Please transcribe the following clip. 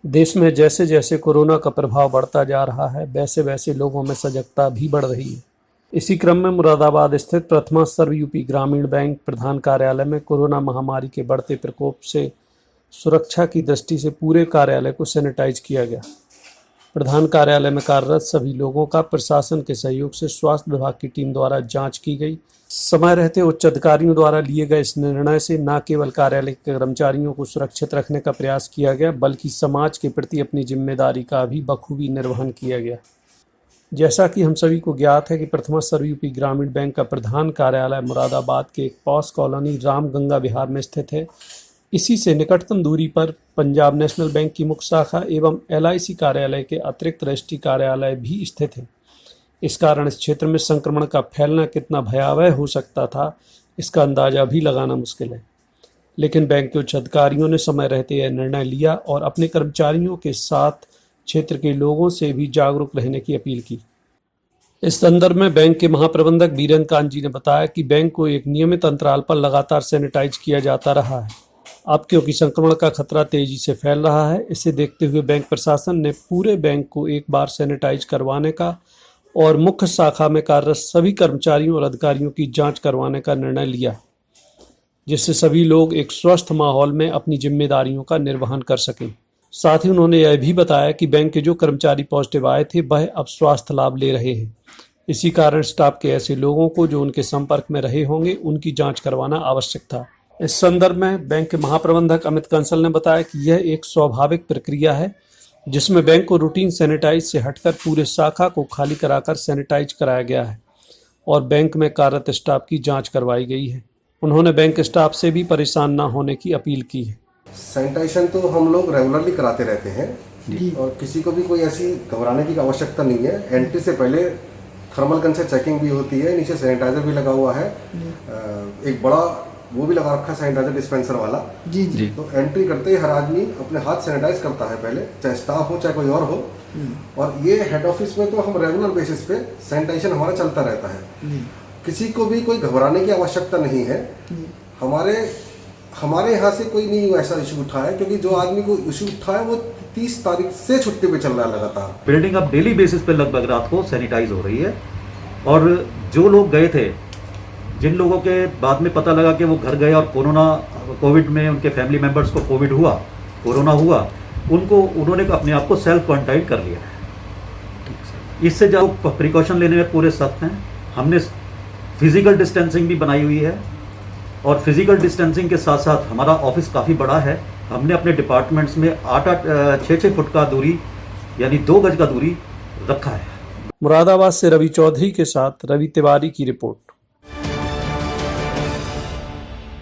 देश में जैसे जैसे कोरोना का प्रभाव बढ़ता जा रहा है, वैसे वैसे लोगों में सजगता भी बढ़ रही है। इसी क्रम में मुरादाबाद स्थित प्रथमा सर्व यूपी ग्रामीण बैंक प्रधान कार्यालय में कोरोना महामारी के बढ़ते प्रकोप से सुरक्षा की दृष्टि से पूरे कार्यालय को सैनिटाइज किया गया। प्रधान कार्यालय में कार्यरत सभी लोगों का प्रशासन के सहयोग से स्वास्थ्य विभाग की टीम द्वारा जांच की गई। समय रहते उच्च अधिकारियों द्वारा लिए गए इस निर्णय से न केवल कार्यालय के कर्मचारियों को सुरक्षित रखने का प्रयास किया गया, बल्कि समाज के प्रति अपनी जिम्मेदारी का भी बखूबी निर्वहन किया गया। जैसा कि हम सभी को ज्ञात है कि प्रथमा सर्व यूपी ग्रामीण बैंक का प्रधान कार्यालय मुरादाबाद के एक पॉश कॉलोनी राम गंगा विहार में स्थित है। इसी से निकटतम दूरी पर पंजाब नेशनल बैंक की मुख्य शाखा एवं LIC कार्यालय के अतिरिक्त रजिस्ट्री कार्यालय भी स्थित है। इस कारण इस क्षेत्र में संक्रमण का फैलना कितना भयावह हो सकता था, इसका अंदाजा भी लगाना मुश्किल है। लेकिन बैंक के उच्च अधिकारियों ने समय रहते यह निर्णय लिया और अपने कर्मचारियों के साथ क्षेत्र के लोगों से भी जागरूक रहने की अपील की। इस संदर्भ में बैंक के महाप्रबंधक बीरेंद्र कांत जी ने बताया कि बैंक को एक नियमित अंतराल पर लगातार सैनिटाइज किया जाता रहा है। अब क्योंकि संक्रमण का खतरा तेजी से फैल रहा है, इसे देखते हुए बैंक प्रशासन ने पूरे बैंक को एक बार सैनिटाइज करवाने का और मुख्य शाखा में कार्यरत सभी कर्मचारियों और अधिकारियों की जांच करवाने का निर्णय लिया, जिससे सभी लोग एक स्वस्थ माहौल में अपनी जिम्मेदारियों का निर्वहन कर सकें। साथ ही उन्होंने यह भी बताया कि बैंक के जो कर्मचारी पॉजिटिव आए थे वह अब स्वास्थ्य लाभ ले रहे हैं। इसी कारण स्टाफ के ऐसे लोगों को जो उनके संपर्क में रहे होंगे उनकी जांच करवाना आवश्यक था। इस संदर्भ में बैंक के महाप्रबंधक अमित कंसल ने बताया कि यह एक स्वाभाविक प्रक्रिया है, जिसमें बैंक को रूटीन सैनिटाइज से हटकर पूरे शाखा को खाली कराकर सैनिटाइज कराया गया है और बैंक में कार्यरत स्टाफ की जांच करवाई गई है। उन्होंने बैंक स्टाफ से भी परेशान न होने की अपील की है। सैनिटाइजेशन तो हम लोग रेगुलरली कराते रहते हैं और किसी को भी कोई ऐसी घबराने की आवश्यकता नहीं है। एंट्री से पहले थर्मल गन से चेकिंग भी होती है, नीचे सैनिटाइजर भी लगा हुआ है, एक बड़ा वो भी लगा रखा है सैनिटाइजर डिस्पेंसर वाला। जी। तो एंट्री करते ही हर आदमी अपने हाथ सैनिटाइज करता है पहले, चाहे स्टाफ हो चाहे कोई और हो। और ये हेड ऑफिस में तो हम रेगुलर बेसिस पे सैनिटाइजेशन हमारा चलता रहता है। किसी को भी कोई घबराने की आवश्यकता नहीं है। हमारे यहाँ से कोई नहीं ऐसा इशू उठा है, क्योंकि जो आदमी को इशू उठा है वो 30 तारीख से छुट्टी पे चल रहा है लगातार। बिल्डिंग अब डेली बेसिस पे लगभग रात को सैनिटाइज हो रही है और जो लोग गए थे, जिन लोगों के बाद में पता लगा कि वो घर गए और कोविड में उनके फैमिली मेंबर्स को कोरोना हुआ, उन्होंने अपने आप को सेल्फ क्वारंटाइन कर लिया है। इससे जो प्रिकॉशन लेने में पूरे सख्त हैं। हमने फिजिकल डिस्टेंसिंग भी बनाई हुई है और फिजिकल डिस्टेंसिंग के साथ साथ हमारा ऑफिस काफ़ी बड़ा है। हमने अपने डिपार्टमेंट्स में 6-6 फुट का दूरी यानी 2 गज का दूरी रखा है। मुरादाबाद से रवि चौधरी के साथ रवि तिवारी की रिपोर्ट।